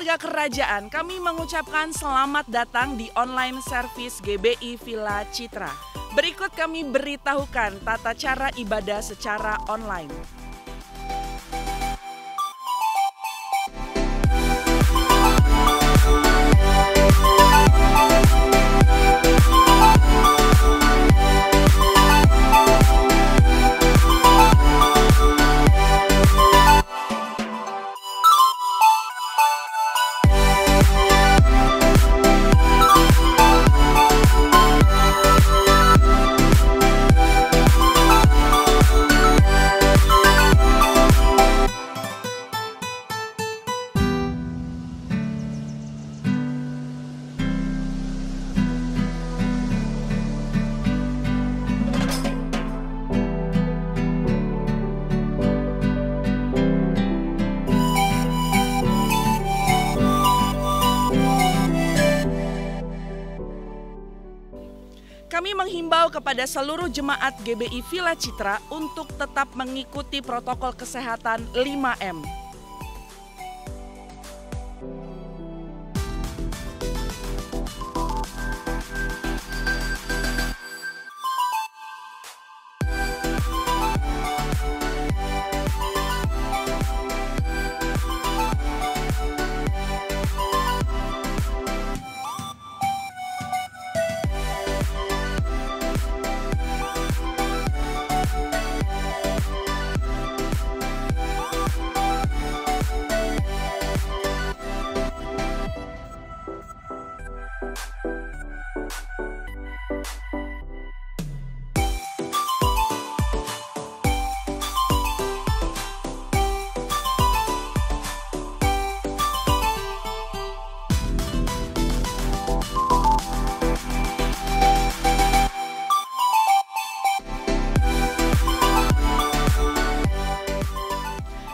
Keluarga kerajaan, kami mengucapkan selamat datang di online service GBI Villa Citra. Berikut kami beritahukan tata cara ibadah secara online. Kami menghimbau kepada seluruh jemaat GBI Villa Citra untuk tetap mengikuti protokol kesehatan 5M.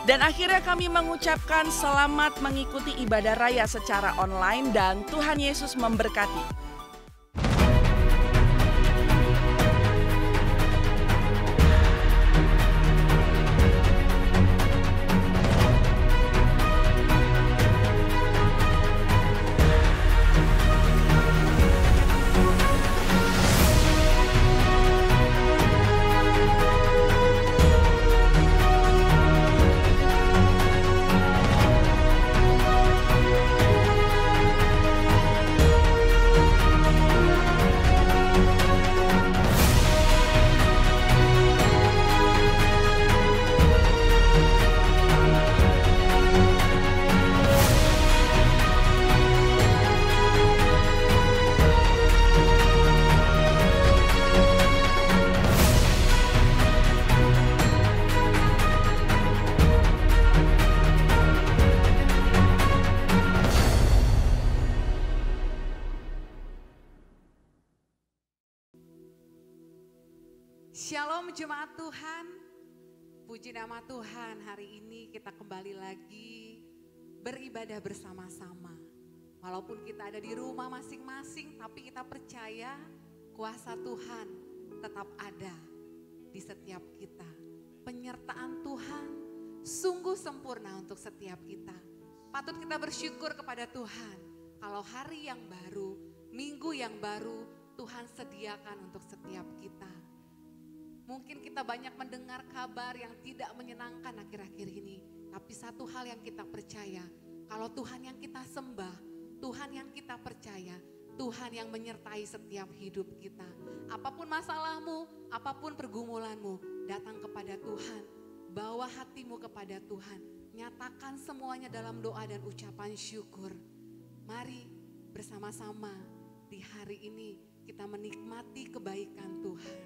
Dan akhirnya kami mengucapkan selamat mengikuti ibadah raya secara online dan Tuhan Yesus memberkati. Shalom jemaat Tuhan, puji nama Tuhan, hari ini kita kembali lagi beribadah bersama-sama. Walaupun kita ada di rumah masing-masing, tapi kita percaya kuasa Tuhan tetap ada di setiap kita. Penyertaan Tuhan sungguh sempurna untuk setiap kita. Patut kita bersyukur kepada Tuhan kalau hari yang baru, minggu yang baru Tuhan sediakan untuk setiap kita. Mungkin kita banyak mendengar kabar yang tidak menyenangkan akhir-akhir ini. Tapi satu hal yang kita percaya, kalau Tuhan yang kita sembah, Tuhan yang kita percaya, Tuhan yang menyertai setiap hidup kita. Apapun masalahmu, apapun pergumulanmu, datang kepada Tuhan. Bawa hatimu kepada Tuhan. Nyatakan semuanya dalam doa dan ucapan syukur. Mari bersama-sama di hari ini kita menikmati kebaikan Tuhan.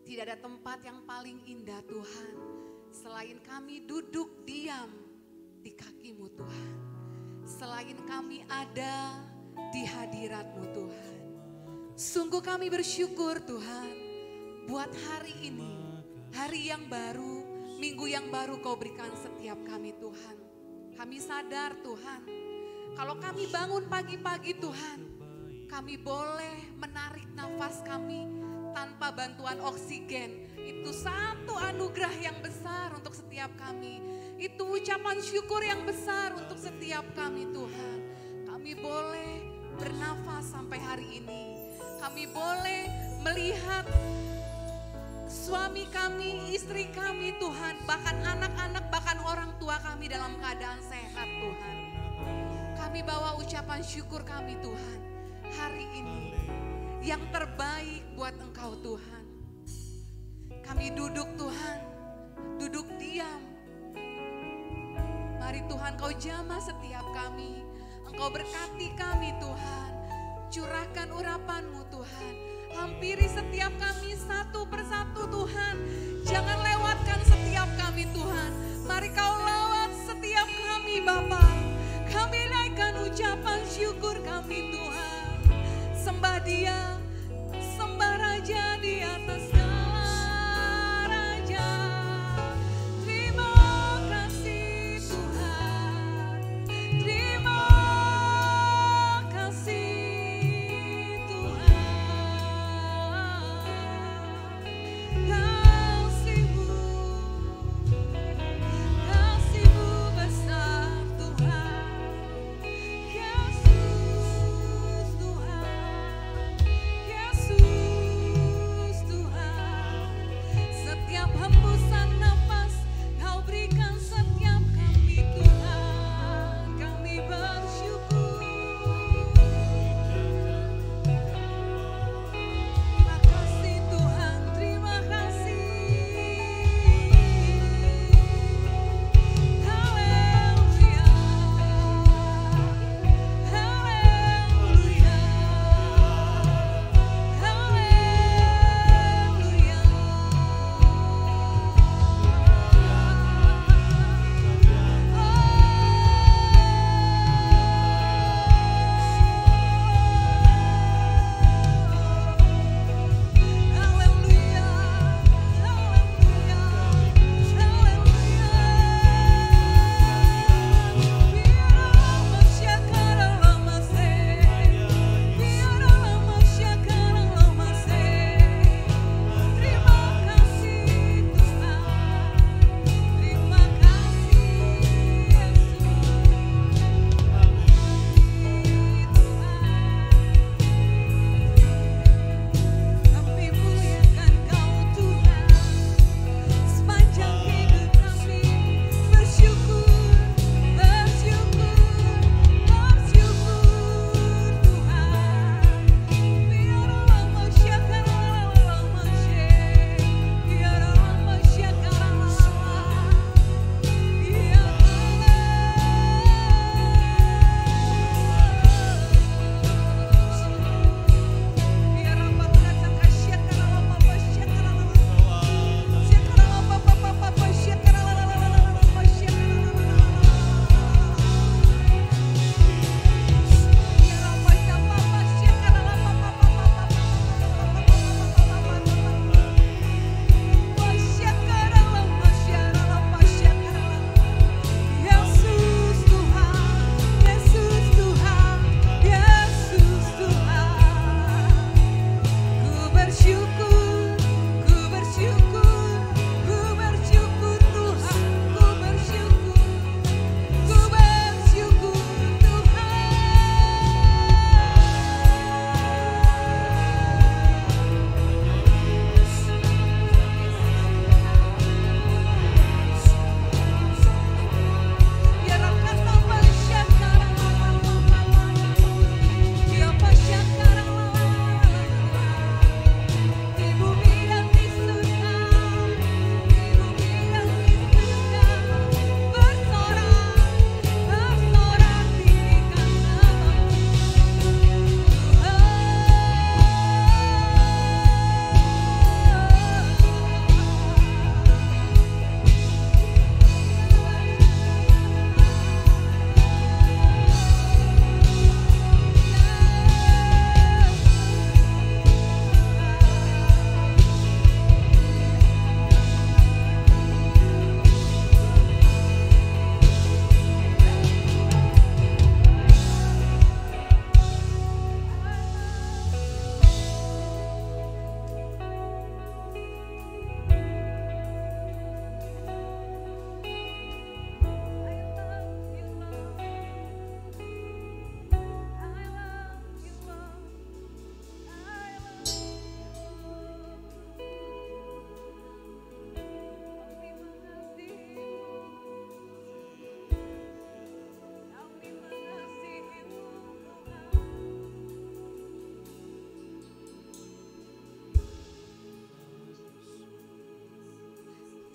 Tidak ada tempat yang paling indah Tuhan, selain kami duduk diam di kaki-Mu Tuhan. Selain kami ada di hadirat-Mu Tuhan. Sungguh kami bersyukur Tuhan, buat hari ini, hari yang baru, minggu yang baru Kau berikan setiap kami Tuhan. Kami sadar Tuhan, kalau kami bangun pagi-pagi Tuhan, kami boleh menarik nafas kami, tanpa bantuan oksigen. Itu satu anugerah yang besar untuk setiap kami. Itu ucapan syukur yang besar untuk setiap kami Tuhan. Kami boleh bernafas sampai hari ini. Kami boleh melihat suami kami, istri kami Tuhan. Bahkan anak-anak, bahkan orang tua kami dalam keadaan sehat Tuhan. Kami bawa ucapan syukur kami Tuhan. Hari ini yang terbaik buat Engkau Tuhan. Kami duduk Tuhan, duduk diam. Mari Tuhan Kau jamah setiap kami. Engkau berkati kami Tuhan. Curahkan urapan-Mu Tuhan. Hampiri setiap kami satu persatu Tuhan. Jangan lewatkan setiap kami Tuhan. Mari Kau lawat setiap kami Bapa. Kami naikkan ucapan syukur kami Tuhan. Sembah Dia, sembah Raja di atas segala raja. Terima kasih Tuhan. Terima kasih Tuhan. Kasih-Mu besar Tuhan. Yesus Tuhan.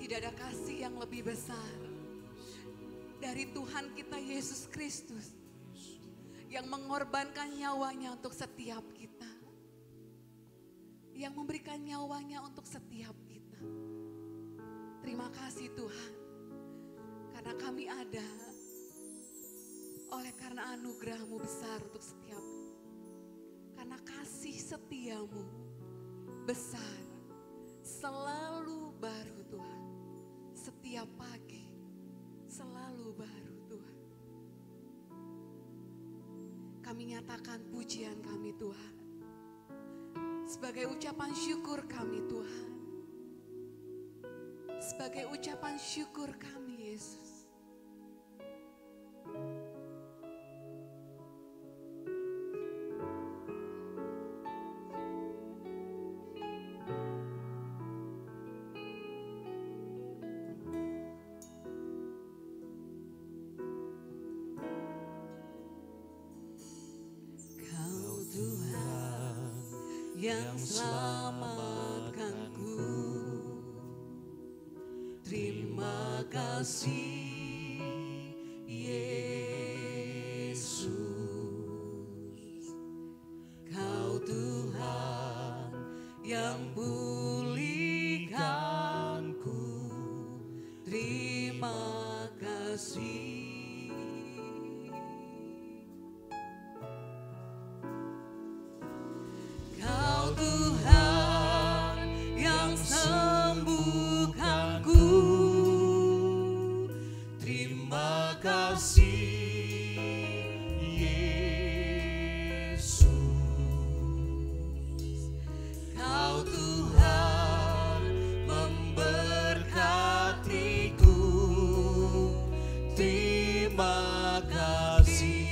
Tidak ada kasih yang lebih besar dari Tuhan kita Yesus Kristus yang mengorbankan nyawanya untuk setiap kita, yang memberikan nyawanya untuk setiap kita. Terima kasih Tuhan, karena kami ada oleh karena anugerah-Mu besar untuk setiap, karena kasih setiamu besar, selalu baru Tuhan, setiap pagi selalu baru Tuhan. Kami nyatakan pujian kami Tuhan, sebagai ucapan syukur kami Tuhan, sebagai ucapan syukur kami Yesus. Yang selamatkanku, terima kasih Yesus. Kau Tuhan yang pulihkanku, terima kasih. Tuhan yang sembuhkanku, terima kasih Yesus. Kau Tuhan memberkatiku, terima kasih.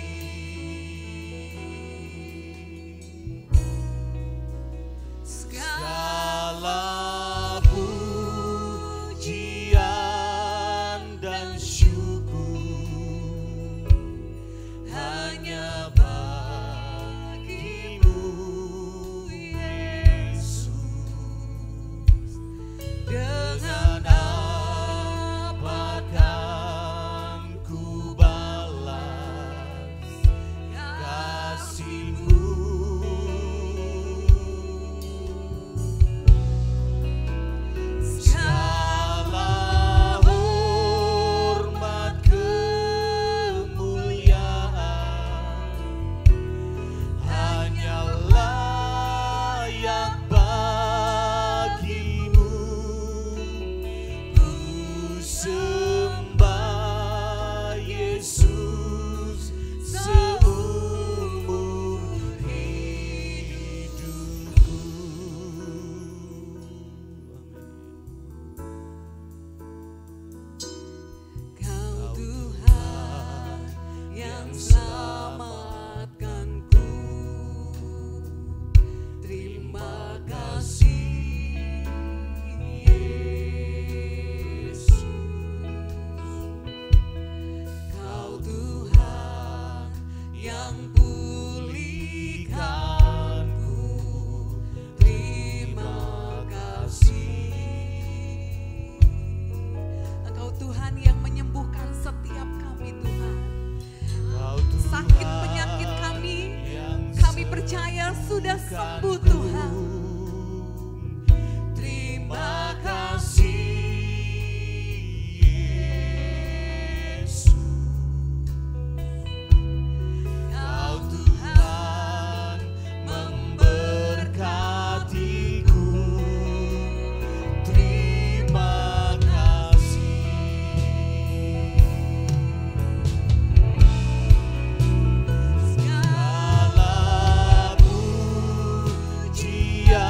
Sudah sembuh Tuhan. Terima kasih Yesus. Kau Tuhan memberkatiku. Terima kasih. Segala pujian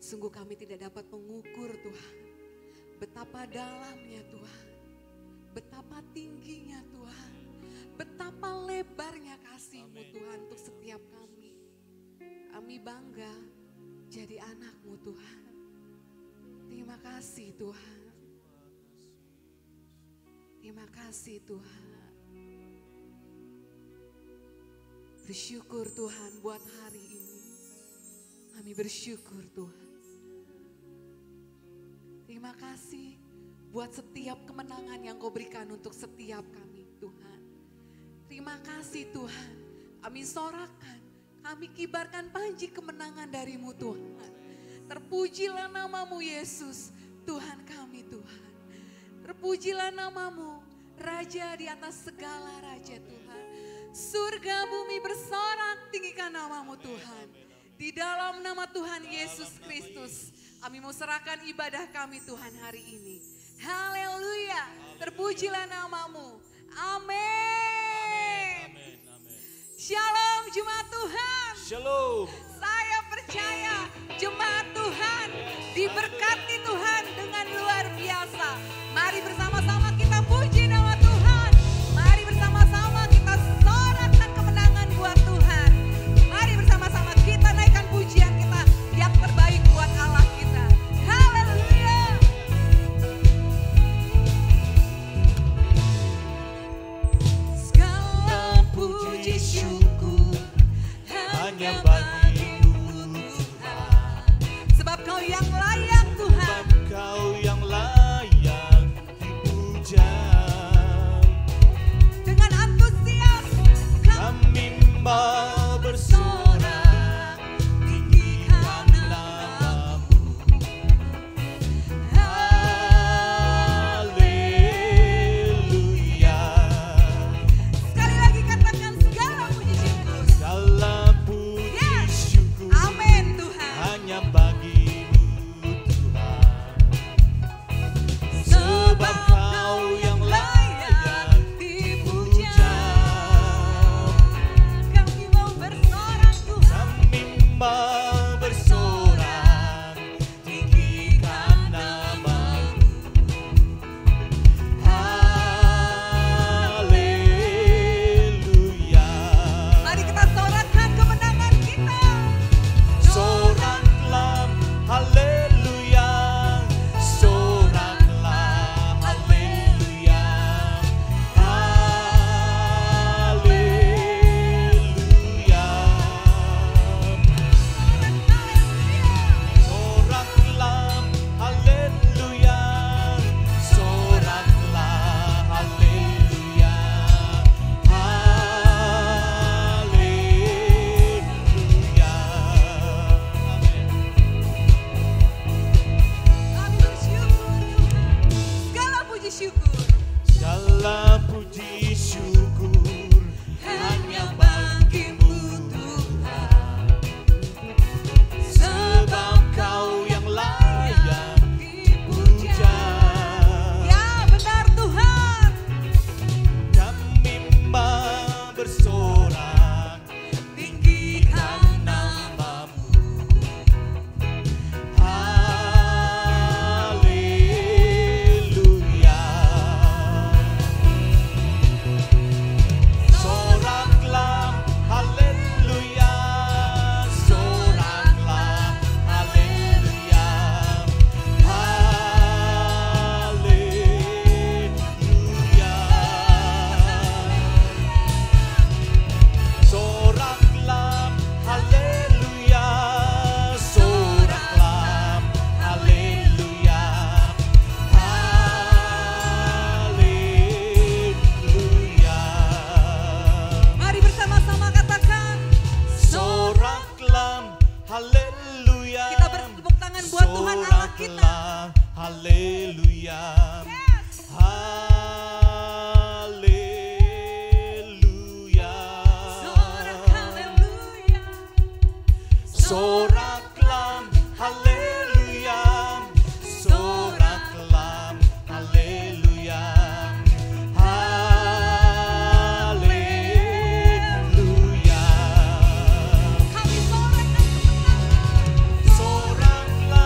Sungguh kami tidak dapat mengukur Tuhan, betapa dalamnya Tuhan, betapa tingginya Tuhan, betapa lebarnya kasih-Mu Tuhan untuk setiap kami. Kami bangga jadi anak-Mu Tuhan. Terima kasih Tuhan. Terima kasih Tuhan. Bersyukur Tuhan buat hari ini. Kami bersyukur Tuhan. Terima kasih buat setiap kemenangan yang Kau berikan untuk setiap kami Tuhan. Terima kasih Tuhan. Kami sorakan, kami kibarkan panji kemenangan dari-Mu Tuhan. Terpujilah nama-Mu Yesus, Tuhan kami Tuhan. Terpujilah nama-Mu, Raja di atas segala raja Tuhan. Surga bumi bersorak, tinggikan nama-Mu Tuhan. Di dalam nama Tuhan Yesus Kristus, kami mau serahkan ibadah kami Tuhan hari ini. Haleluya, terpujilah nama-Mu. Amin. Shalom jemaat Tuhan. Shalom. Saya percaya jemaat Tuhan diberkati Tuhan dengan luar biasa. Mari bersama-sama kita puji nama Tuhan. Mari bersama-sama kita sorakan kemenangan buat Tuhan. Mari bersama-sama kita naikkan pujian kita yang terbaik buat Allah kita. Haleluya. Segala puji syukur hanya bagi-Mu Tuhan. Sebab Kau yang layak Tuhan. Sebab Kau yang layak dipuja. Dengan antusias Kami mau bersorak, tinggikan nama-Mu. Haleluya. sekali lagi katakan segala puji syukur. Segala puji syukur Amin Tuhan. hanya bagi-Mu Tuhan. Sebab Kau yang layak dipuja. Kami mau bersorak Tuhan. Kami mau bersorak, tinggikan nama-Mu. Haleluya. Mari kita sorakkan kemenangan kita. Soraklah, haleluya. Soraklah, haleluya. Haleluya. Soraklah, haleluya. Soraklah, haleluya. Haleluya. Kami bersyukur Tuhan. Segala puji syukur Segala puji syukur hanya bagi-Mu Tuhan. Sebab Kau yang layak dipuja. Ya benar Tuhan. Kami mau bersorak, tinggikan nama-Mu. Haleluya. Soraklah, haleluya. Soraklah, haleluya. Haleluya. Soraklah, haleluya. Soraklah, haleluya. Haleluya. Mari bersama-sama katakan. Soraklah, haleluya. Kita bertepuk tangan buat Tuhan Allah kita. Soraklah, haleluya. Haleluya. Sorak haleluya. Soraklah, haleluya. Soraklah, haleluya. Haleluya. Kami sorakkan kemenangan. Soraklah,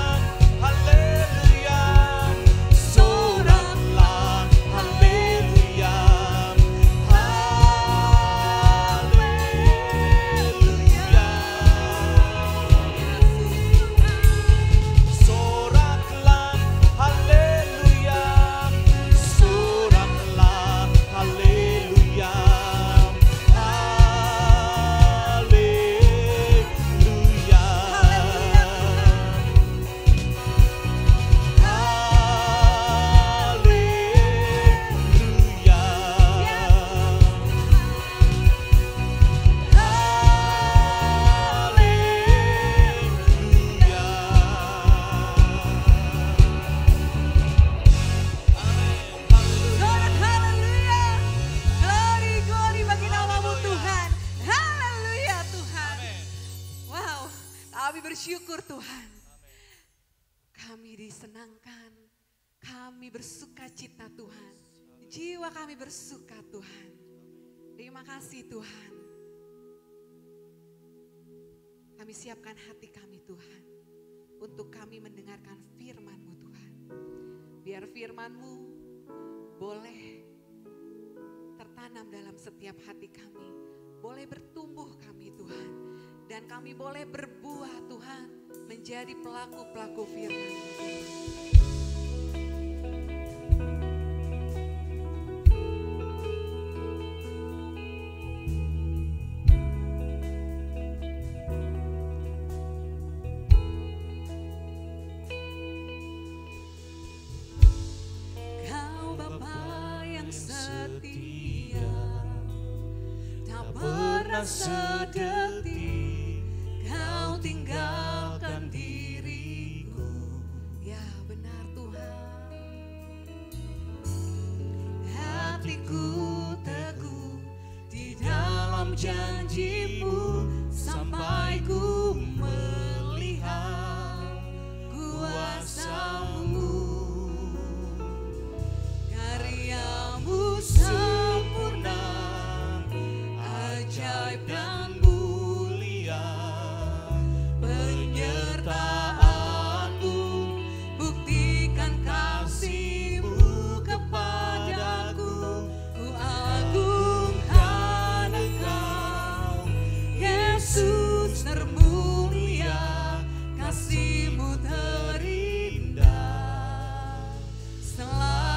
Kami bersyukur Tuhan. Kami disenangkan, kami bersuka cita Tuhan. Jiwa kami bersuka Tuhan. Terima kasih Tuhan. Kami siapkan hati kami Tuhan, untuk kami mendengarkan firman-Mu Tuhan. Biar firman-Mu boleh tertanam dalam setiap hati kami. Boleh bertumbuh kami Tuhan. Dan kami boleh berbuah Tuhan, menjadi pelaku-pelaku firman-Mu. Kau Bapa yang setia, tak pernah sedetik Kau tinggalkan diriku. Ya benar Tuhan. Hatiku teguh di dalam janji-Mu, sampai ku melihat kuasa-Mu. Karya-Mu sempurna, ajaib dan mulia. Penyertaan-Mu buktikan kasih-Mu kepadaku. Ku agungkan Engkau, Yesus termulia. Kasih-Mu terindah selamanya.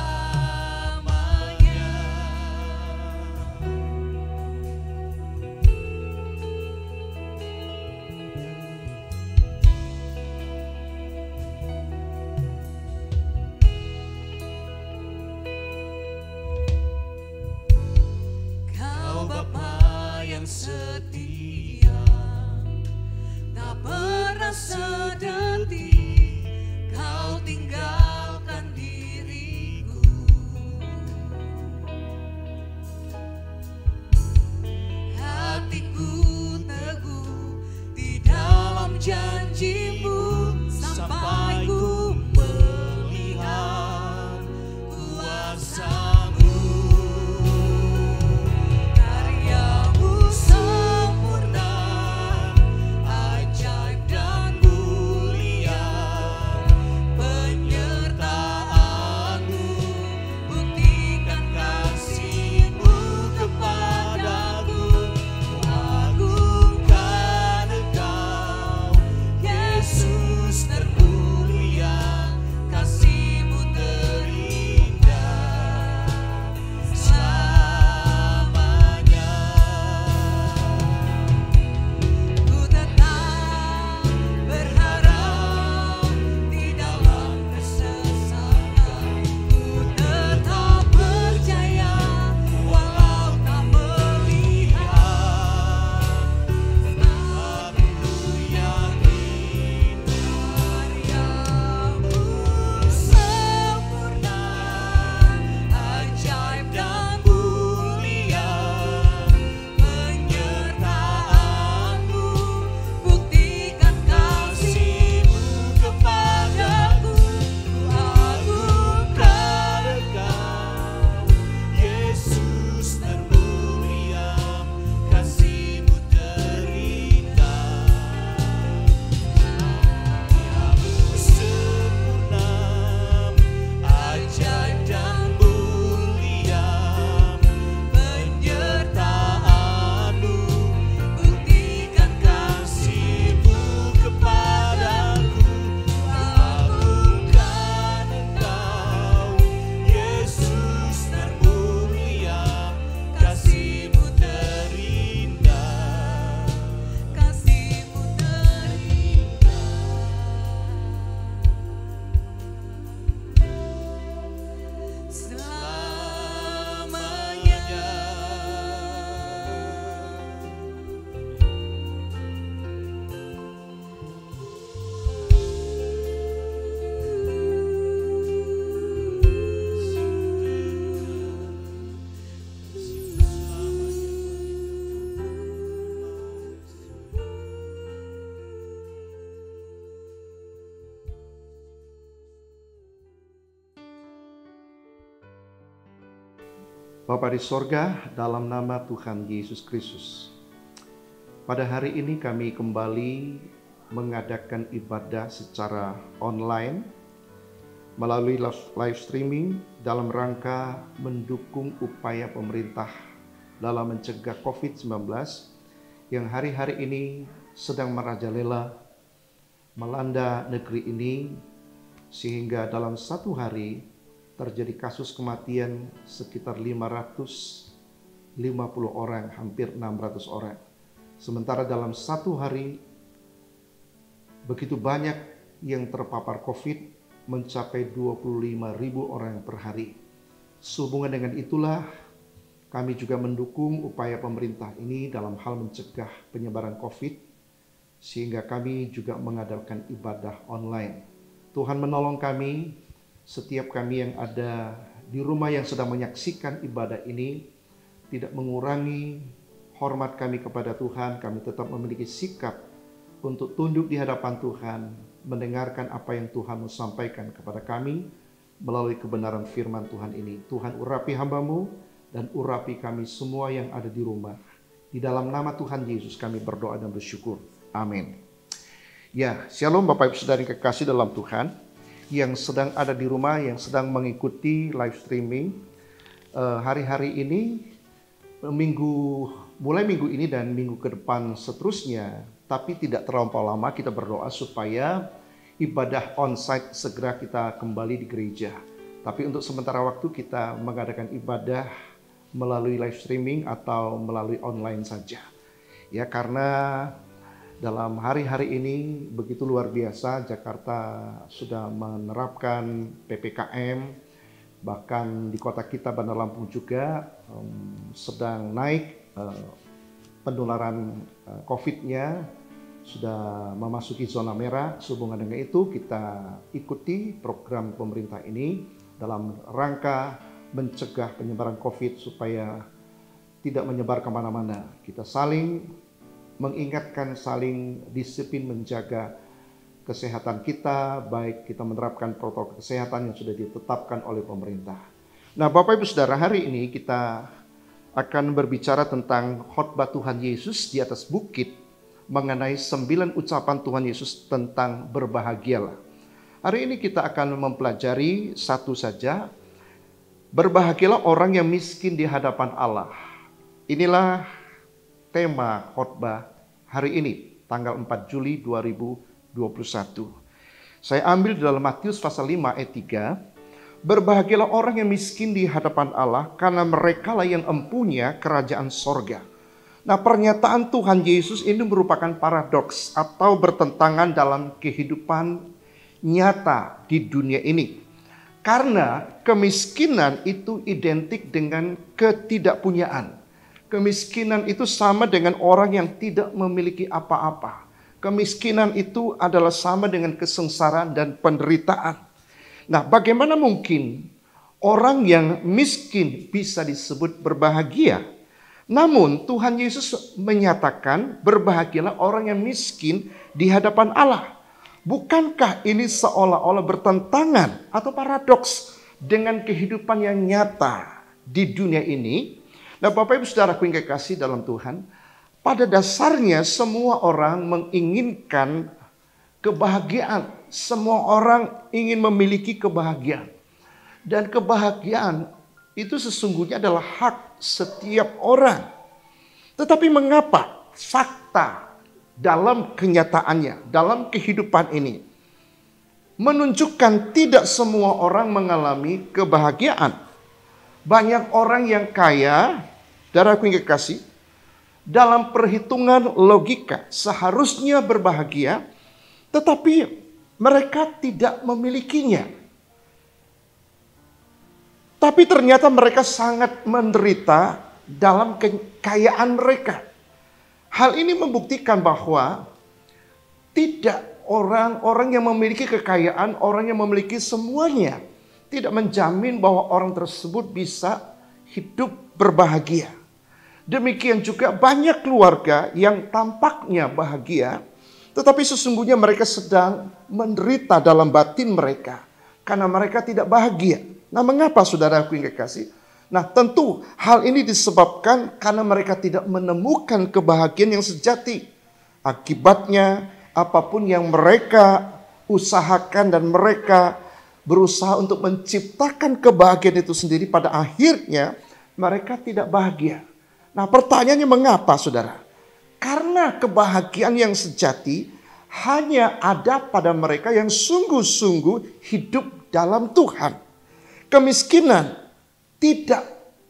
Kau Bapa yang setia, tak pernah sedetik Kau tinggalkan diriku. Hatiku teguh di dalam janji-Mu, sampai ku melihat kuasa-Mu. Karya-Mu sempurna, ajaib dan mulia. Bapa di sorga, dalam nama Tuhan Yesus Kristus, pada hari ini kami kembali mengadakan ibadah secara online melalui live streaming dalam rangka mendukung upaya pemerintah dalam mencegah COVID-19 yang hari-hari ini sedang merajalela melanda negeri ini, sehingga dalam satu hari terjadi kasus kematian sekitar 550 orang, hampir 600 orang. Sementara dalam satu hari begitu banyak yang terpapar COVID, mencapai 25.000 orang per hari. Sehubungan dengan itulah kami juga mendukung upaya pemerintah ini dalam hal mencegah penyebaran COVID, sehingga kami juga mengadakan ibadah online. Tuhan menolong kami, setiap kami yang ada di rumah yang sedang menyaksikan ibadah ini, tidak mengurangi hormat kami kepada Tuhan. Kami tetap memiliki sikap untuk tunduk di hadapan Tuhan, mendengarkan apa yang Tuhan mau sampaikan kepada kami melalui kebenaran firman Tuhan ini. Tuhan urapi hamba-Mu dan urapi kami semua yang ada di rumah. Di dalam nama Tuhan Yesus kami berdoa dan bersyukur. Amin. Ya, shalom Bapak Ibu Saudara yang kekasih dalam Tuhan, yang sedang ada di rumah, yang sedang mengikuti live streaming hari-hari ini, mulai minggu ini dan minggu ke depan seterusnya. Tapi tidak terlampau lama kita berdoa supaya ibadah onsite segera kita kembali di gereja. Tapi untuk sementara waktu kita mengadakan ibadah melalui live streaming atau melalui online saja. Ya, karena dalam hari-hari ini begitu luar biasa, Jakarta sudah menerapkan PPKM, bahkan di kota kita Bandar Lampung juga sedang naik penularan COVID-nya, sudah memasuki zona merah. Sehubungan dengan itu kita ikuti program pemerintah ini dalam rangka mencegah penyebaran COVID supaya tidak menyebar kemana-mana. Kita saling mengingatkan, saling disiplin menjaga kesehatan kita, baik kita menerapkan protokol kesehatan yang sudah ditetapkan oleh pemerintah. Nah, Bapak Ibu Saudara, hari ini kita akan berbicara tentang khotbah Tuhan Yesus di atas bukit mengenai 9 ucapan Tuhan Yesus tentang berbahagialah. Hari ini kita akan mempelajari satu saja, berbahagialah orang yang miskin di hadapan Allah. Inilah tema khotbah hari ini, tanggal 4 Juli 2021. Saya ambil dalam Matius pasal 5 ayat 3. Berbahagialah orang yang miskin di hadapan Allah, karena merekalah yang empunya kerajaan sorga. Nah, pernyataan Tuhan Yesus ini merupakan paradoks atau bertentangan dalam kehidupan nyata di dunia ini. Karena kemiskinan itu identik dengan ketidakpunyaan. Kemiskinan itu sama dengan orang yang tidak memiliki apa-apa. Kemiskinan itu adalah sama dengan kesengsaraan dan penderitaan. Nah, bagaimana mungkin orang yang miskin bisa disebut berbahagia? Namun Tuhan Yesus menyatakan berbahagialah orang yang miskin di hadapan Allah. Bukankah ini seolah-olah bertentangan atau paradoks dengan kehidupan yang nyata di dunia ini? Nah, Bapak Ibu Saudaraku yang kekasih dalam Tuhan, pada dasarnya semua orang menginginkan kebahagiaan. Semua orang ingin memiliki kebahagiaan. Dan kebahagiaan itu sesungguhnya adalah hak setiap orang. Tetapi mengapa fakta dalam kenyataannya, dalam kehidupan ini menunjukkan tidak semua orang mengalami kebahagiaan? Banyak orang yang kaya, saudaraku yang kekasih, dalam perhitungan logika seharusnya berbahagia, tetapi mereka tidak memilikinya. Tapi ternyata mereka sangat menderita dalam kekayaan mereka. Hal ini membuktikan bahwa tidak orang-orang yang memiliki kekayaan, orang yang memiliki semuanya, tidak menjamin bahwa orang tersebut bisa hidup berbahagia. Demikian juga banyak keluarga yang tampaknya bahagia, tetapi sesungguhnya mereka sedang menderita dalam batin mereka karena mereka tidak bahagia. Nah, mengapa saudaraku yang kekasih? Nah, tentu hal ini disebabkan karena mereka tidak menemukan kebahagiaan yang sejati. Akibatnya, apapun yang mereka usahakan dan mereka berusaha untuk menciptakan kebahagiaan itu sendiri, pada akhirnya mereka tidak bahagia. Nah, pertanyaannya mengapa, saudara? Karena kebahagiaan yang sejati hanya ada pada mereka yang sungguh-sungguh hidup dalam Tuhan. Kemiskinan tidak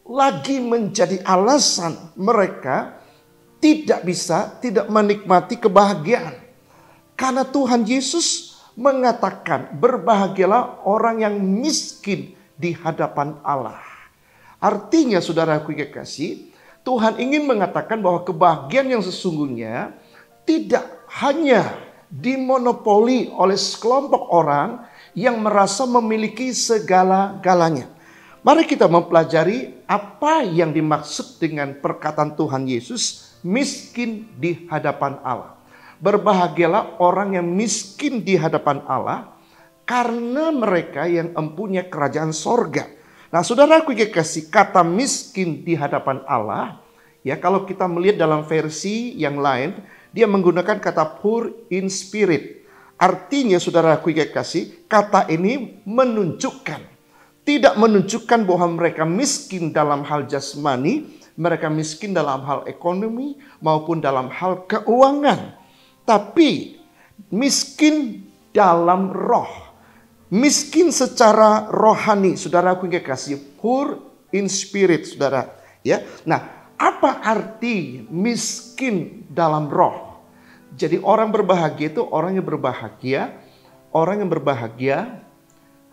lagi menjadi alasan mereka tidak menikmati kebahagiaan. Karena Tuhan Yesus mengatakan, berbahagialah orang yang miskin di hadapan Allah. Artinya, saudaraku yang kekasih, Tuhan ingin mengatakan bahwa kebahagiaan yang sesungguhnya tidak hanya dimonopoli oleh sekelompok orang yang merasa memiliki segala-galanya. Mari kita mempelajari apa yang dimaksud dengan perkataan Tuhan Yesus, miskin di hadapan Allah. Berbahagialah orang yang miskin di hadapan Allah, karena mereka yang mempunyai kerajaan sorga. Nah, saudaraku yang kekasih, kata miskin di hadapan Allah, ya, kalau kita melihat dalam versi yang lain, dia menggunakan kata poor in spirit. Artinya, saudaraku yang kekasih, kata ini tidak menunjukkan bahwa mereka miskin dalam hal jasmani, mereka miskin dalam hal ekonomi maupun dalam hal keuangan. Tapi miskin dalam roh, miskin secara rohani, saudaraku yang kekasih, poor in spirit, saudara. Ya, nah, apa arti miskin dalam roh? Jadi orang berbahagia itu orang yang berbahagia,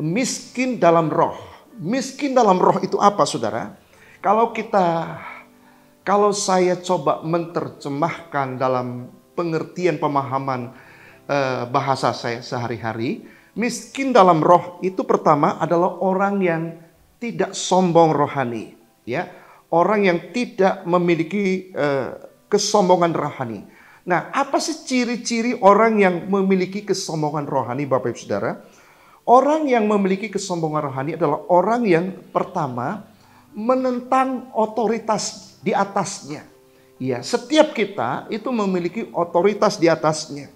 miskin dalam roh. Miskin dalam roh itu apa, saudara? Kalau saya coba menerjemahkan dalam pengertian pemahaman bahasa saya sehari-hari, miskin dalam roh itu pertama adalah orang yang tidak sombong rohani, ya, orang yang tidak memiliki kesombongan rohani. Nah, apa sih ciri-ciri orang yang memiliki kesombongan rohani, Bapak Ibu Saudara? Orang yang memiliki kesombongan rohani adalah orang yang pertama menentang otoritas di atasnya. Ya, setiap kita itu memiliki otoritas di atasnya.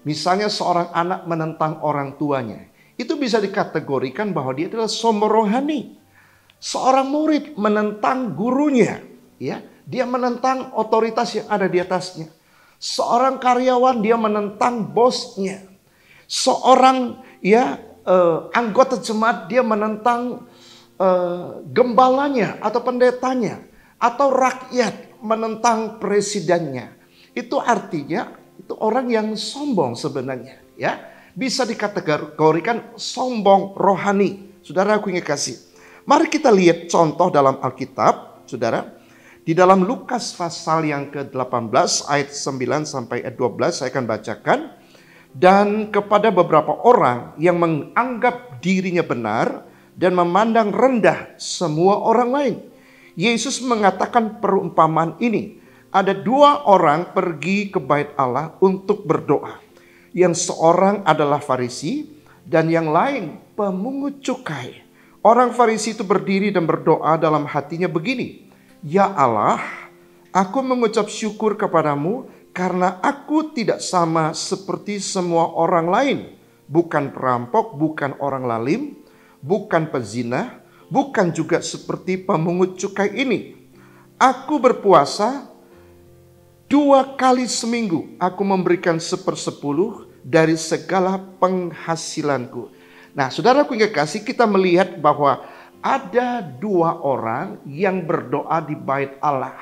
Misalnya seorang anak menentang orang tuanya, itu bisa dikategorikan bahwa dia adalah sombong rohani. Seorang murid menentang gurunya, ya, dia menentang otoritas yang ada di atasnya. Seorang karyawan dia menentang bosnya. Seorang anggota jemaat dia menentang gembalanya atau pendetanya, atau rakyat menentang presidennya. Itu artinya itu orang yang sombong sebenarnya, ya. Bisa dikategorikan sombong rohani. Saudaraku yang kasih. Mari kita lihat contoh dalam Alkitab, saudara. Di dalam Lukas pasal yang ke-18 ayat 9 sampai ayat 12 saya akan bacakan. Dan kepada beberapa orang yang menganggap dirinya benar dan memandang rendah semua orang lain, Yesus mengatakan perumpamaan ini. Ada dua orang pergi ke bait Allah untuk berdoa. Yang seorang adalah Farisi dan yang lain pemungut cukai. Orang Farisi itu berdiri dan berdoa dalam hatinya begini, "Ya Allah, aku mengucap syukur kepadamu karena aku tidak sama seperti semua orang lain. Bukan perampok, bukan orang lalim, bukan pezina, bukan juga seperti pemungut cukai ini. Aku berpuasa 2 kali seminggu. Aku memberikan 1/10 dari segala penghasilanku." Nah, saudaraku yang kekasih, kita melihat bahwa ada dua orang yang berdoa di bait Allah.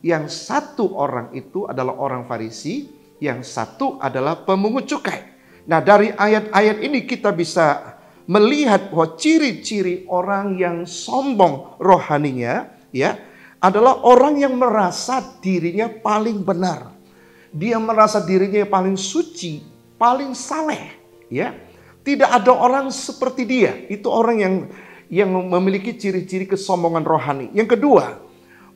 Yang satu orang itu adalah orang Farisi, yang satu adalah pemungut cukai. Nah, dari ayat-ayat ini kita bisa melihat bahwa ciri-ciri orang yang sombong rohaninya, ya, adalah orang yang merasa dirinya paling benar. Dia merasa dirinya paling suci, paling saleh, ya. Tidak ada orang seperti dia. Itu orang yang memiliki ciri-ciri kesombongan rohani. Yang kedua,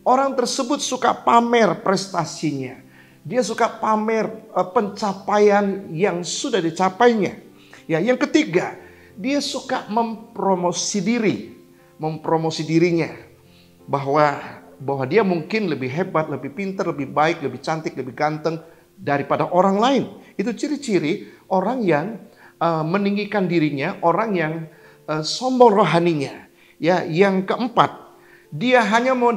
orang tersebut suka pamer prestasinya. Dia suka pamer pencapaian yang sudah dicapainya. Ya, yang ketiga, dia suka mempromosi dirinya. bahwa dia mungkin lebih hebat, lebih pintar, lebih baik, lebih cantik, lebih ganteng daripada orang lain. Itu ciri-ciri orang yang meninggikan dirinya, orang yang sombong rohaninya. Ya, yang keempat, dia hanya mau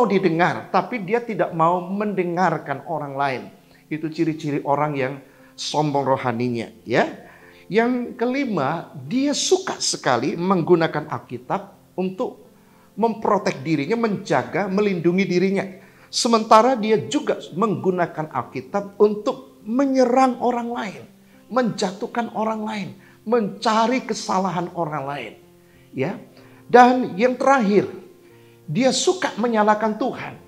didengar, tapi dia tidak mau mendengarkan orang lain. Itu ciri-ciri orang yang sombong rohaninya, ya. Yang kelima, dia suka sekali menggunakan Alkitab untuk memprotek dirinya, menjaga, melindungi dirinya. Sementara dia juga menggunakan Alkitab untuk menyerang orang lain, menjatuhkan orang lain, mencari kesalahan orang lain. Ya. Dan yang terakhir, dia suka menyalahkan Tuhan.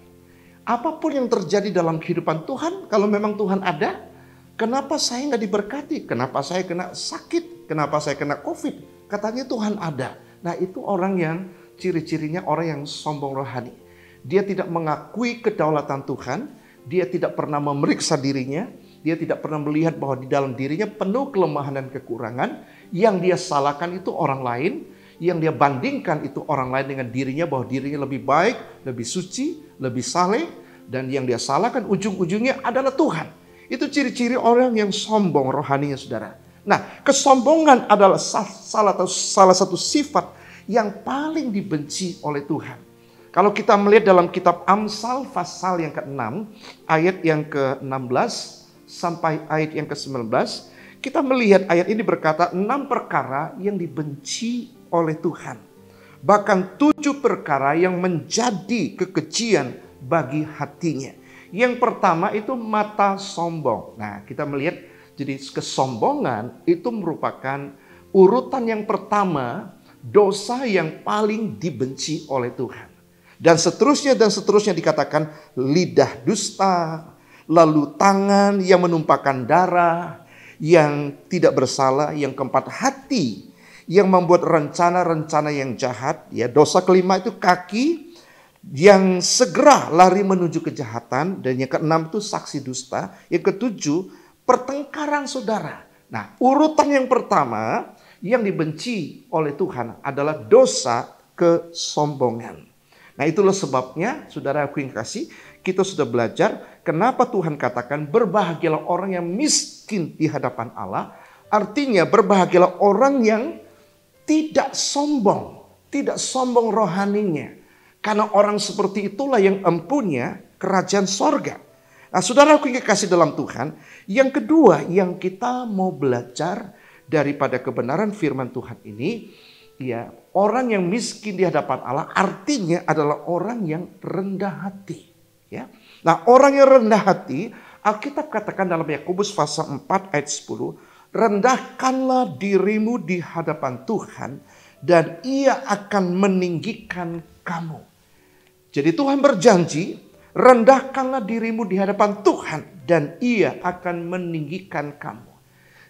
Apapun yang terjadi dalam kehidupan Tuhan, kalau memang Tuhan ada, kenapa saya nggak diberkati? Kenapa saya kena sakit? Kenapa saya kena COVID? Katanya Tuhan ada. Nah, itu orang yang ciri-cirinya orang yang sombong rohani. Dia tidak mengakui kedaulatan Tuhan. Dia tidak pernah memeriksa dirinya. Dia tidak pernah melihat bahwa di dalam dirinya penuh kelemahan dan kekurangan. Yang dia salahkan itu orang lain. Yang dia bandingkan itu orang lain dengan dirinya, bahwa dirinya lebih baik, lebih suci, lebih saleh. Dan yang dia salahkan ujung-ujungnya adalah Tuhan. Itu ciri-ciri orang yang sombong rohaninya, saudara. Nah, kesombongan adalah salah satu sifat yang paling dibenci oleh Tuhan. Kalau kita melihat dalam kitab Amsal pasal yang ke-6, ayat yang ke-16 sampai ayat yang ke-19, kita melihat ayat ini berkata 6 perkara yang dibenci oleh Tuhan. Bahkan 7 perkara yang menjadi kekejian bagi hatinya. Yang pertama itu mata sombong. Nah, kita melihat jadi kesombongan itu merupakan urutan yang pertama, dosa yang paling dibenci oleh Tuhan. Dan seterusnya dikatakan lidah dusta, lalu tangan yang menumpahkan darah, yang tidak bersalah, yang keempat hati yang membuat rencana-rencana yang jahat. Ya, dosa kelima itu kaki yang segera lari menuju kejahatan, dan yang keenam itu saksi dusta, yang ketujuh pertengkaran saudara. Nah, urutan yang pertama yang dibenci oleh Tuhan adalah dosa kesombongan. Nah, itulah sebabnya, saudara aku yang kasih, kita sudah belajar kenapa Tuhan katakan berbahagialah orang yang miskin di hadapan Allah. Artinya berbahagialah orang yang tidak sombong rohaninya. Karena orang seperti itulah yang empunya kerajaan sorga. Nah, saudara aku yang kasih dalam Tuhan, yang kedua yang kita mau belajar daripada kebenaran firman Tuhan ini, ya, orang yang miskin di hadapan Allah artinya adalah orang yang rendah hati. Ya. Nah, orang yang rendah hati, Alkitab katakan dalam Yakobus pasal 4 ayat 10, rendahkanlah dirimu di hadapan Tuhan dan Ia akan meninggikan kamu. Jadi Tuhan berjanji, rendahkanlah dirimu di hadapan Tuhan dan Ia akan meninggikan kamu.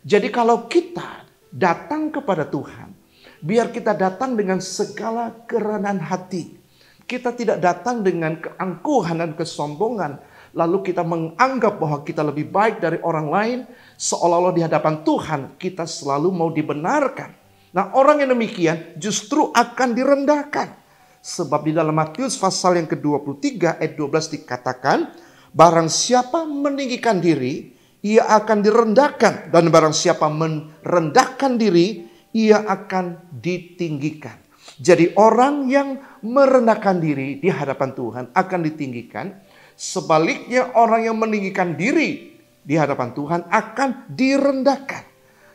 Jadi kalau kita datang kepada Tuhan, biar kita datang dengan segala kerendahan hati. Kita tidak datang dengan keangkuhan dan kesombongan. Lalu kita menganggap bahwa kita lebih baik dari orang lain. Seolah-olah di hadapan Tuhan kita selalu mau dibenarkan. Nah, orang yang demikian justru akan direndahkan. Sebab di dalam Matius pasal yang ke-23 ayat 12 dikatakan, barang siapa meninggikan diri, ia akan direndahkan. Dan barang siapa merendahkan diri, ia akan ditinggikan. Jadi orang yang merendahkan diri di hadapan Tuhan akan ditinggikan. Sebaliknya orang yang meninggikan diri di hadapan Tuhan akan direndahkan.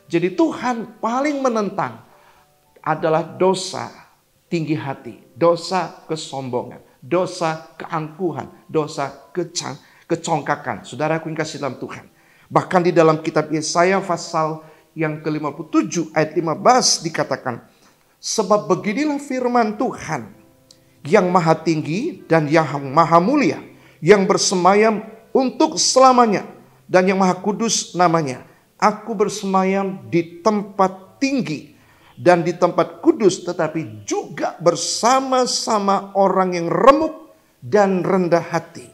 Jadi Tuhan paling menentang adalah dosa tinggi hati, dosa kesombongan, dosa keangkuhan, dosa kecongkakan. Saudara aku yang kasih dalam Tuhan. Bahkan di dalam kitab Yesaya pasal yang ke-57 ayat 15 dikatakan, sebab beginilah firman Tuhan yang maha tinggi dan yang maha mulia, yang bersemayam untuk selamanya dan yang maha kudus namanya. Aku bersemayam di tempat tinggi dan di tempat kudus, tetapi juga bersama-sama orang yang remuk dan rendah hati,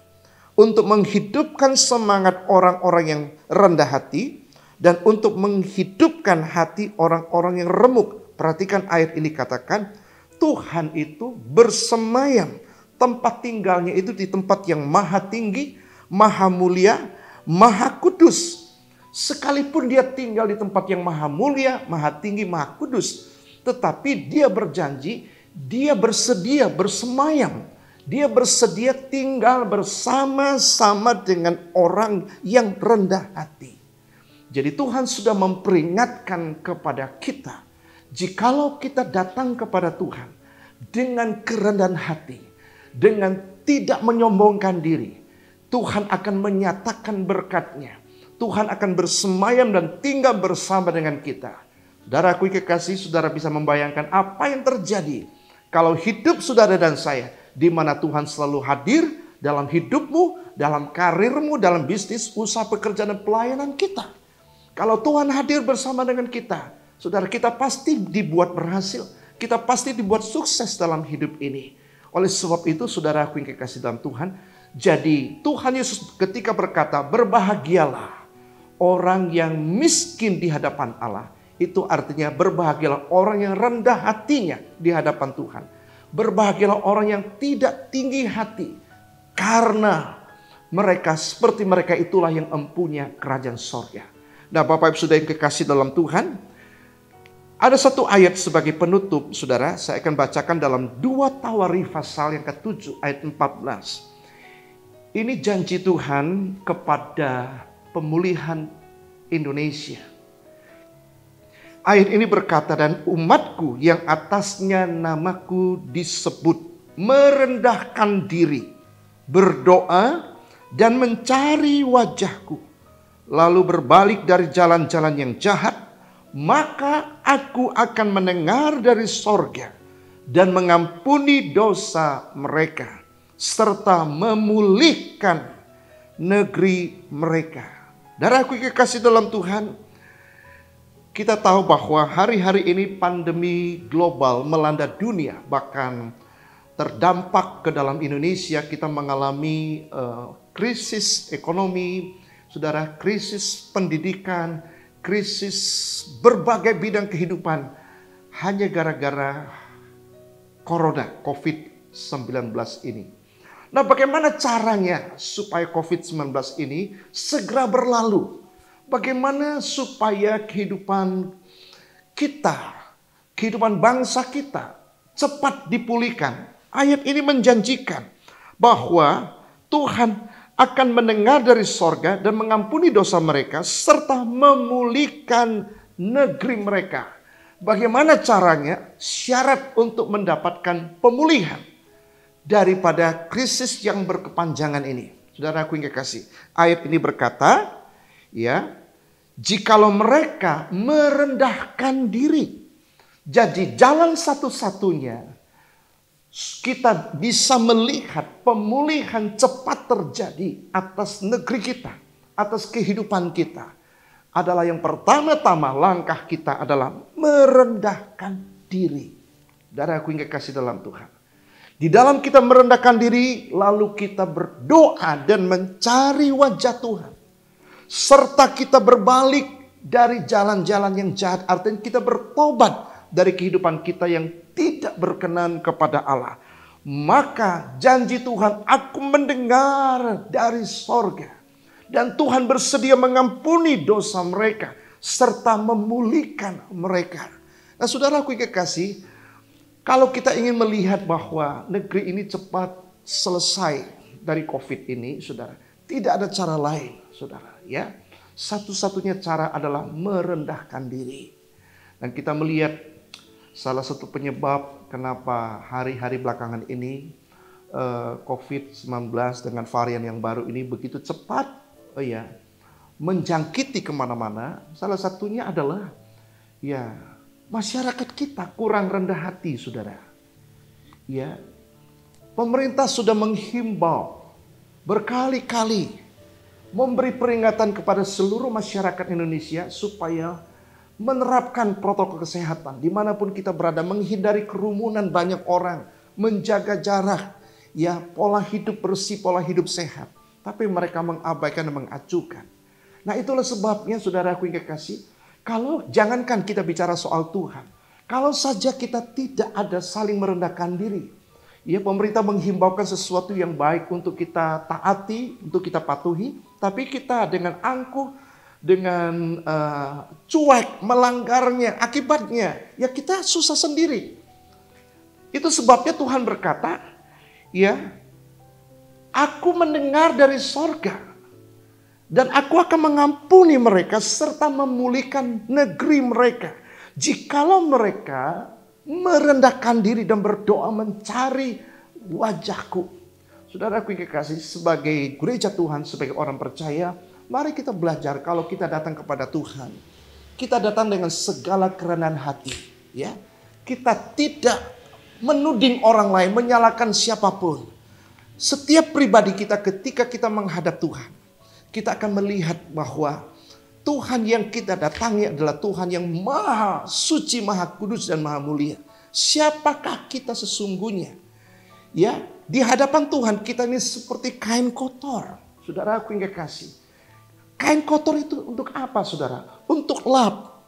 untuk menghidupkan semangat orang-orang yang rendah hati dan untuk menghidupkan hati orang-orang yang remuk. Perhatikan ayat ini katakan, Tuhan itu bersemayam. Tempat tinggalnya itu di tempat yang maha tinggi, maha mulia, maha kudus. Sekalipun dia tinggal di tempat yang maha mulia, maha tinggi, maha kudus, tetapi dia berjanji, dia bersedia bersemayam. Dia bersedia tinggal bersama-sama dengan orang yang rendah hati. Jadi Tuhan sudah memperingatkan kepada kita, jikalau kita datang kepada Tuhan dengan kerendahan hati, dengan tidak menyombongkan diri, Tuhan akan menyatakan berkat-Nya. Tuhan akan bersemayam dan tinggal bersama dengan kita. Saudaraku kekasih, saudara bisa membayangkan apa yang terjadi kalau hidup saudara dan saya, di mana Tuhan selalu hadir dalam hidupmu, dalam karirmu, dalam bisnis, usaha, pekerjaan, dan pelayanan kita. Kalau Tuhan hadir bersama dengan kita, saudara, kita pasti dibuat berhasil. Kita pasti dibuat sukses dalam hidup ini. Oleh sebab itu, saudaraku yang kekasih dalam Tuhan, jadi Tuhan Yesus ketika berkata, berbahagialah orang yang miskin di hadapan Allah. Itu artinya berbahagialah orang yang rendah hatinya di hadapan Tuhan. Berbahagialah orang yang tidak tinggi hati, karena mereka seperti mereka itulah yang empunya kerajaan sorga. Nah, Bapak Ibu Saudara yang kekasih dalam Tuhan, ada satu ayat sebagai penutup, saudara. Saya akan bacakan dalam 2 Tawarikh pasal yang ke-7 ayat 14. Ini janji Tuhan kepada pemulihan Indonesia. Ayat ini berkata, dan umatku yang atasnya namaku disebut merendahkan diri, berdoa dan mencari wajahku, lalu berbalik dari jalan-jalan yang jahat, maka aku akan mendengar dari sorga dan mengampuni dosa mereka, serta memulihkan negeri mereka. Saudaraku kekasih dalam Tuhan, kita tahu bahwa hari-hari ini pandemi global melanda dunia, bahkan terdampak ke dalam Indonesia. Kita mengalami krisis ekonomi, saudara, krisis pendidikan, krisis berbagai bidang kehidupan, hanya gara-gara corona, COVID-19 ini. Nah, bagaimana caranya supaya COVID-19 ini segera berlalu? Bagaimana supaya kehidupan kita, kehidupan bangsa kita cepat dipulihkan? Ayat ini menjanjikan bahwa Tuhan akan mendengar dari sorga dan mengampuni dosa mereka, serta memulihkan negeri mereka. Bagaimana caranya? Syarat untuk mendapatkan pemulihan daripada krisis yang berkepanjangan ini. Saudaraku yang kekasih, ayat ini berkata, ya, jikalau mereka merendahkan diri. Jadi jalan satu-satunya kita bisa melihat pemulihan cepat terjadi atas negeri kita, atas kehidupan kita, adalah yang pertama-tama langkah kita adalah merendahkan diri. Saudaraku yang kekasih dalam Tuhan, di dalam kita merendahkan diri, lalu kita berdoa dan mencari wajah Tuhan, serta kita berbalik dari jalan-jalan yang jahat, artinya kita bertobat dari kehidupan kita yang tidak berkenan kepada Allah. Maka janji Tuhan, aku mendengar dari sorga, dan Tuhan bersedia mengampuni dosa mereka, serta memulihkan mereka. Nah, saudaraku yang kekasih, kalau kita ingin melihat bahwa negeri ini cepat selesai dari COVID ini, saudara, tidak ada cara lain, saudara. Ya, satu-satunya cara adalah merendahkan diri. Dan kita melihat salah satu penyebab kenapa hari-hari belakangan ini COVID-19 dengan varian yang baru ini begitu cepat menjangkiti kemana-mana. Salah satunya adalah ya, masyarakat kita kurang rendah hati, saudara. Ya, pemerintah sudah menghimbau berkali-kali, memberi peringatan kepada seluruh masyarakat Indonesia supaya menerapkan protokol kesehatan dimanapun kita berada, menghindari kerumunan banyak orang, menjaga jarak, ya, pola hidup bersih, pola hidup sehat. Tapi mereka mengabaikan dan mengacuhkan. Nah, itulah sebabnya, saudaraku yang kekasih, kalau jangankan kita bicara soal Tuhan, Kalau saja kita tidak ada saling merendahkan diri. Ya, pemerintah menghimbaukan sesuatu yang baik untuk kita taati, untuk kita patuhi. Tapi kita dengan angkuh, dengan cuek, melanggarnya, akibatnya ya kita susah sendiri. Itu sebabnya Tuhan berkata, ya, aku mendengar dari sorga dan aku akan mengampuni mereka serta memulihkan negeri mereka. Jikalau mereka merendahkan diri dan berdoa mencari wajahku. Saudaraku yang kekasih, sebagai gereja Tuhan, sebagai orang percaya, mari kita belajar kalau kita datang kepada Tuhan. Kita datang dengan segala kerendahan hati. Ya, kita tidak menuding orang lain, menyalahkan siapapun. Setiap pribadi kita ketika kita menghadap Tuhan, kita akan melihat bahwa Tuhan yang kita datangi adalah Tuhan yang maha suci, maha kudus, dan maha mulia. Siapakah kita sesungguhnya? Ya, di hadapan Tuhan kita ini seperti kain kotor. Saudaraku yang kekasih, kain kotor itu untuk apa, saudara? Untuk lap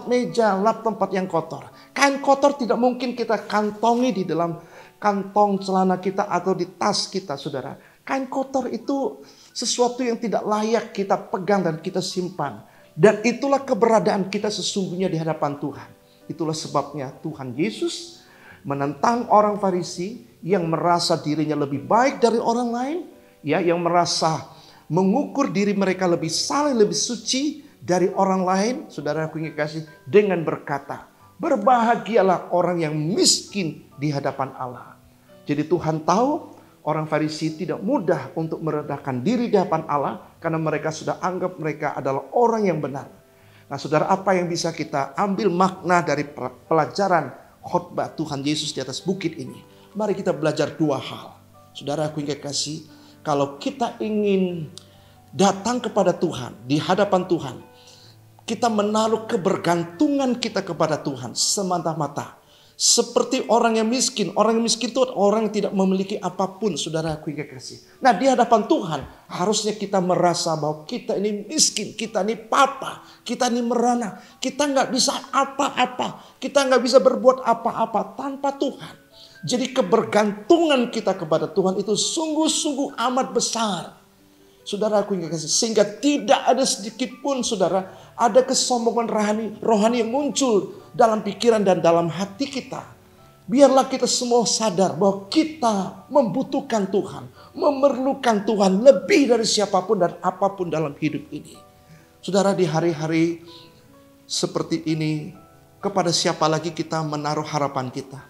meja, lap tempat yang kotor. Kain kotor tidak mungkin kita kantongi di dalam kantong celana kita atau di tas kita, saudara. Kain kotor itu sesuatu yang tidak layak kita pegang dan kita simpan. Dan itulah keberadaan kita sesungguhnya di hadapan Tuhan. Itulah sebabnya Tuhan Yesus menentang orang Farisi yang merasa dirinya lebih baik dari orang lain, ya, yang merasa mengukur diri mereka lebih saleh, lebih suci dari orang lain, saudaraku yang kekasih, dengan berkata, berbahagialah orang yang miskin di hadapan Allah. Jadi Tuhan tahu orang Farisi tidak mudah untuk merendahkan diri di hadapan Allah karena mereka sudah anggap mereka adalah orang yang benar. Nah, saudara, apa yang bisa kita ambil makna dari pelajaran khotbah Tuhan Yesus di atas bukit ini? Mari kita belajar dua hal. Saudaraku yang kekasih, kalau kita ingin datang kepada Tuhan, di hadapan Tuhan, kita menaruh kebergantungan kita kepada Tuhan semata-mata. Seperti orang yang miskin. Orang yang miskin itu orang yang tidak memiliki apapun, saudaraku yang kekasih. Nah, di hadapan Tuhan harusnya kita merasa bahwa kita ini miskin, kita ini papa, kita ini merana. Kita nggak bisa apa-apa, kita nggak bisa berbuat apa-apa tanpa Tuhan. Jadi kebergantungan kita kepada Tuhan itu sungguh-sungguh amat besar. Saudaraku yang kekasih, sehingga tidak ada sedikit pun, saudara, ada kesombongan rohani yang muncul dalam pikiran dan dalam hati kita. Biarlah kita semua sadar bahwa kita membutuhkan Tuhan, memerlukan Tuhan lebih dari siapapun dan apapun dalam hidup ini. Saudara, di hari-hari seperti ini, kepada siapa lagi kita menaruh harapan kita?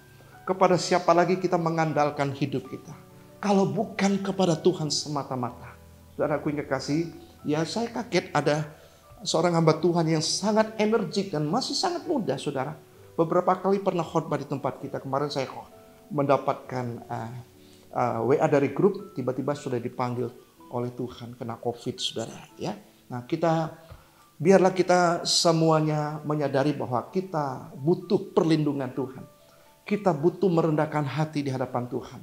Kepada siapa lagi kita mengandalkan hidup kita? Kalau bukan kepada Tuhan semata-mata. Saudaraku yang kekasih, ya saya kaget ada seorang hamba Tuhan yang sangat energik dan masih sangat muda, saudara. Beberapa kali pernah khotbah di tempat kita. Kemarin saya mendapatkan WA dari grup, tiba-tiba sudah dipanggil oleh Tuhan kena COVID, saudara. Ya, nah biarlah kita semuanya menyadari bahwa kita butuh perlindungan Tuhan. Kita butuh merendahkan hati di hadapan Tuhan.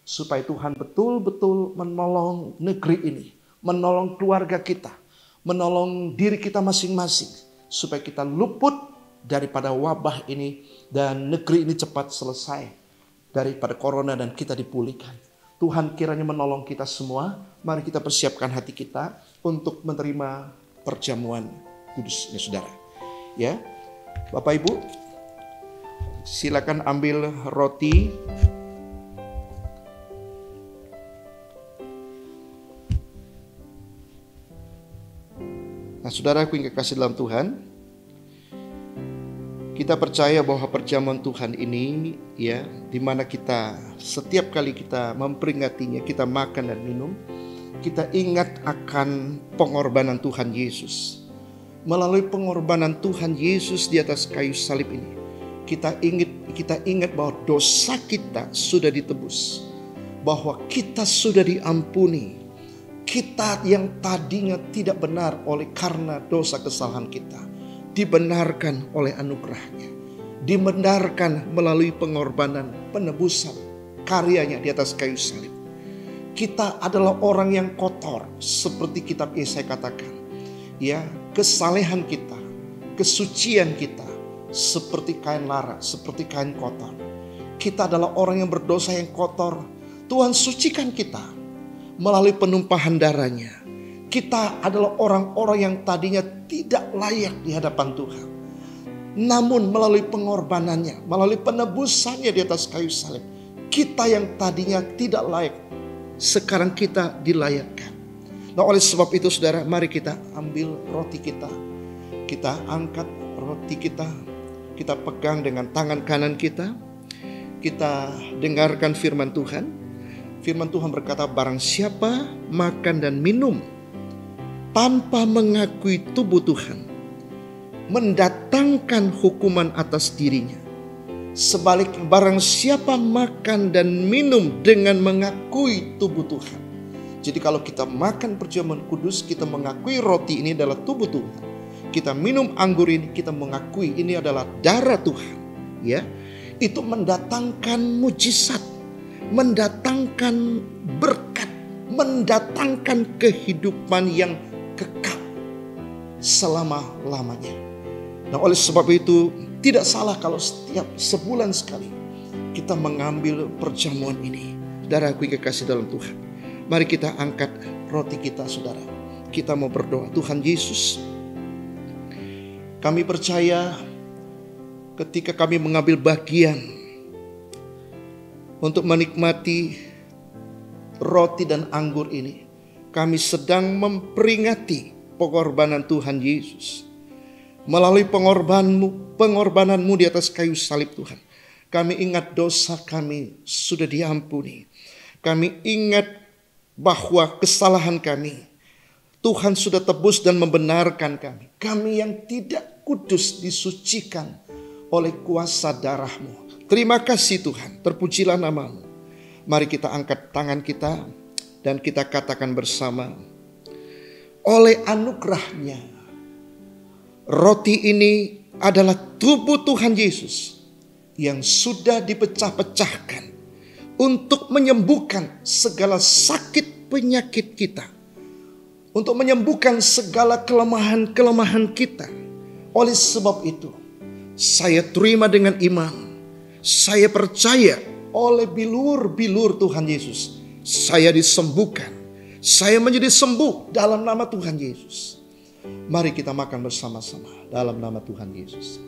Supaya Tuhan betul-betul menolong negeri ini, menolong keluarga kita, menolong diri kita masing-masing. Supaya kita luput daripada wabah ini dan negeri ini cepat selesai daripada corona dan kita dipulihkan. Tuhan kiranya menolong kita semua. Mari kita persiapkan hati kita untuk menerima perjamuan kudusnya, saudara. Ya, Bapak Ibu, silakan ambil roti. Nah, saudaraku yang kekasih dalam Tuhan, kita percaya bahwa perjamuan Tuhan ini, ya, di mana kita setiap kali kita memperingatinya, kita makan dan minum, kita ingat akan pengorbanan Tuhan Yesus. Melalui pengorbanan Tuhan Yesus di atas kayu salib ini, kita ingat bahwa dosa kita sudah ditebus, bahwa kita sudah diampuni. Kita yang tadinya tidak benar oleh karena dosa kesalahan kita, dibenarkan oleh anugerahnya, dibenarkan melalui pengorbanan, penebusan, karyanya di atas kayu salib. Kita adalah orang yang kotor, seperti kitab Yesaya katakan. Ya, kesalehan kita, kesucian kita seperti kain lara, seperti kain kotor. Kita adalah orang yang berdosa yang kotor. Tuhan sucikan kita melalui penumpahan darahnya. Kita adalah orang-orang yang tadinya tidak layak di hadapan Tuhan. Namun melalui pengorbanannya, melalui penebusannya di atas kayu salib, kita yang tadinya tidak layak, sekarang kita dilayakkan. Nah, oleh sebab itu saudara, mari kita ambil roti kita. Kita angkat roti kita. Kita pegang dengan tangan kanan kita. Kita dengarkan firman Tuhan. Firman Tuhan berkata, barang siapa makan dan minum tanpa mengakui tubuh Tuhan, mendatangkan hukuman atas dirinya. Sebaliknya, barang siapa makan dan minum dengan mengakui tubuh Tuhan. Jadi kalau kita makan perjamuan kudus, kita mengakui roti ini adalah tubuh Tuhan. Kita minum anggur ini, kita mengakui ini adalah darah Tuhan. Ya, itu mendatangkan mujizat, mendatangkan berkat, mendatangkan kehidupan yang kekal selama-lamanya. Nah, oleh sebab itu tidak salah kalau setiap sebulan sekali kita mengambil perjamuan ini. Saudaraku yang kekasih dalam Tuhan, mari kita angkat roti kita, saudara. Kita mau berdoa. Tuhan Yesus, kami percaya ketika kami mengambil bagian untuk menikmati roti dan anggur ini, kami sedang memperingati pengorbanan Tuhan Yesus. Melalui pengorbananmu di atas kayu salib Tuhan, kami ingat dosa kami sudah diampuni. Kami ingat bahwa kesalahan kami, Tuhan sudah tebus dan membenarkan kami. Kami yang tidak kudus disucikan oleh kuasa darah-Mu. Terima kasih Tuhan, terpujilah nama-Mu. Mari kita angkat tangan kita dan kita katakan bersama, oleh anugerahnya, roti ini adalah tubuh Tuhan Yesus yang sudah dipecah-pecahkan untuk menyembuhkan segala sakit penyakit kita, untuk menyembuhkan segala kelemahan-kelemahan kita. Oleh sebab itu, saya terima dengan iman. Saya percaya oleh bilur-bilur Tuhan Yesus, saya disembuhkan. Saya menjadi sembuh dalam nama Tuhan Yesus. Mari kita makan bersama-sama dalam nama Tuhan Yesus.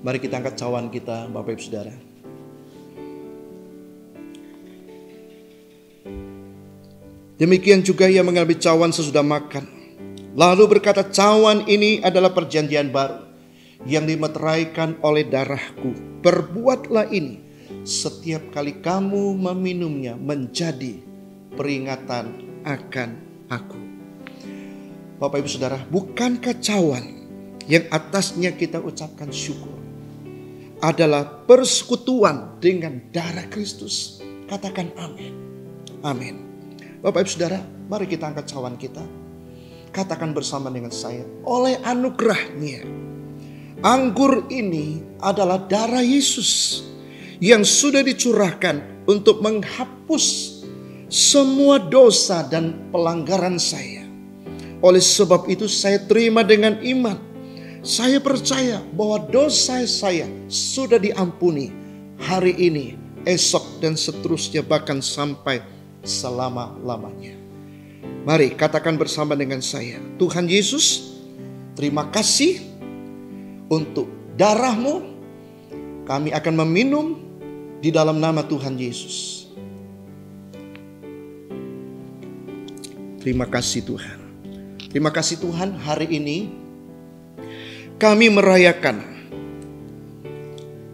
Mari kita angkat cawan kita, Bapak Ibu Saudara. Demikian juga ia mengambil cawan sesudah makan, lalu berkata, cawan ini adalah perjanjian baru yang dimeteraikan oleh darahku. Perbuatlah ini setiap kali kamu meminumnya menjadi peringatan akan aku. Bapak Ibu Saudara, bukankah cawan yang atasnya kita ucapkan syukur adalah persekutuan dengan darah Kristus? Katakan amin. Amin. Bapak Ibu Saudara, mari kita angkat cawan kita. Katakan bersama dengan saya, oleh anugerahnya, anggur ini adalah darah Yesus yang sudah dicurahkan untuk menghapus semua dosa dan pelanggaran saya. Oleh sebab itu saya terima dengan iman. Saya percaya bahwa dosa saya sudah diampuni hari ini, esok dan seterusnya, bahkan sampai selama-lamanya. Mari katakan bersama dengan saya, Tuhan Yesus, terima kasih untuk darah-Mu. Kami akan meminum di dalam nama Tuhan Yesus. Terima kasih Tuhan. Terima kasih Tuhan, hari ini kami merayakan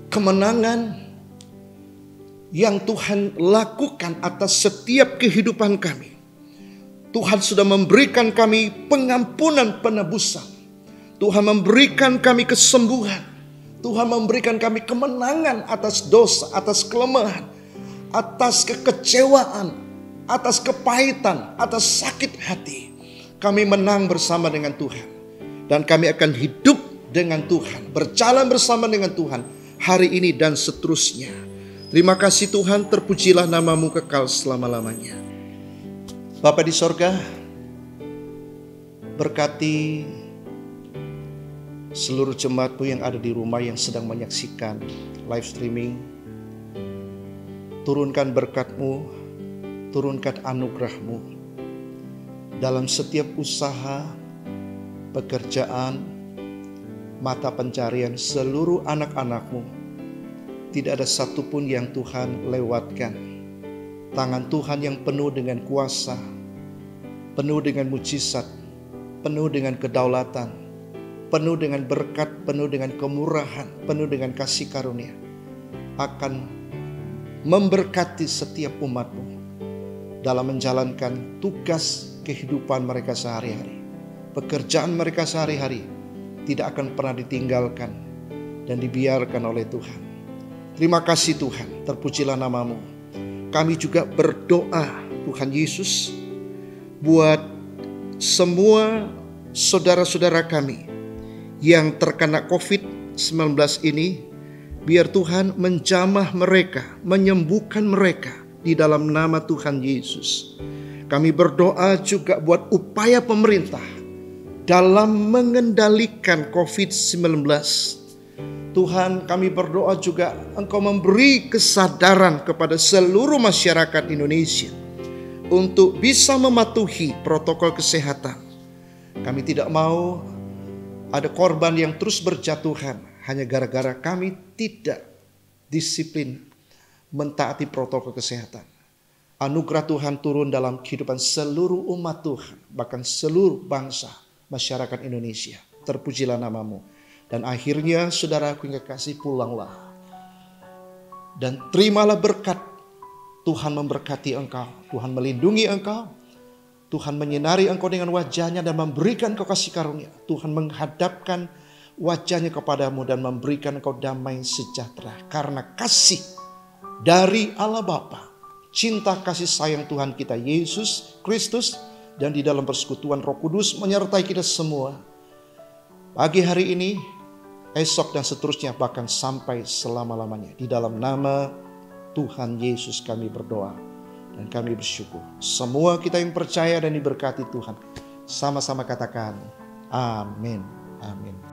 kemenangan yang Tuhan lakukan atas setiap kehidupan kami. Tuhan sudah memberikan kami pengampunan penebusan. Tuhan memberikan kami kesembuhan. Tuhan memberikan kami kemenangan atas dosa, atas kelemahan, atas kekecewaan, atas kepahitan, atas sakit hati. Kami menang bersama dengan Tuhan. Dan kami akan hidup dengan Tuhan, berjalan bersama dengan Tuhan hari ini dan seterusnya. Terima kasih Tuhan, terpujilah nama-Mu kekal selama-lamanya. Bapa di sorga, berkati seluruh jemaat-Mu yang ada di rumah yang sedang menyaksikan live streaming. Turunkan berkat-Mu, turunkan anugerah-Mu dalam setiap usaha, pekerjaan, mata pencarian seluruh anak-anak-Mu. Tidak ada satupun yang Tuhan lewatkan. Tangan Tuhan yang penuh dengan kuasa, penuh dengan mujizat, penuh dengan kedaulatan, penuh dengan berkat, penuh dengan kemurahan, penuh dengan kasih karunia, akan memberkati setiap umat-Mu dalam menjalankan tugas kehidupan mereka sehari-hari. Pekerjaan mereka sehari-hari tidak akan pernah ditinggalkan dan dibiarkan oleh Tuhan. Terima kasih Tuhan, terpujilah nama-Mu. Kami juga berdoa Tuhan Yesus buat semua saudara-saudara kami yang terkena COVID-19 ini, biar Tuhan menjamah mereka, menyembuhkan mereka di dalam nama Tuhan Yesus. Kami berdoa juga buat upaya pemerintah dalam mengendalikan COVID-19. Tuhan, kami berdoa juga Engkau memberi kesadaran kepada seluruh masyarakat Indonesia untuk bisa mematuhi protokol kesehatan. Kami tidak mau ada korban yang terus berjatuhan hanya gara-gara kami tidak disiplin mentaati protokol kesehatan. Anugerah Tuhan turun dalam kehidupan seluruh umat Tuhan, bahkan seluruh bangsa masyarakat Indonesia. Terpujilah nama-Mu. Dan akhirnya saudaraku yang kekasih, pulanglah dan terimalah berkat. Tuhan memberkati engkau, Tuhan melindungi engkau, Tuhan menyinari engkau dengan wajah-Nya dan memberikan engkau kasih karunia. Tuhan menghadapkan wajah-Nya kepadamu dan memberikan engkau damai sejahtera. Karena kasih dari Allah Bapa, cinta kasih sayang Tuhan kita Yesus Kristus, dan di dalam persekutuan Roh Kudus menyertai kita semua. Pagi hari ini, esok dan seterusnya, bahkan sampai selama-lamanya. Di dalam nama Tuhan Yesus kami berdoa dan kami bersyukur. Semua kita yang percaya dan diberkati Tuhan, sama-sama katakan amin. Amin.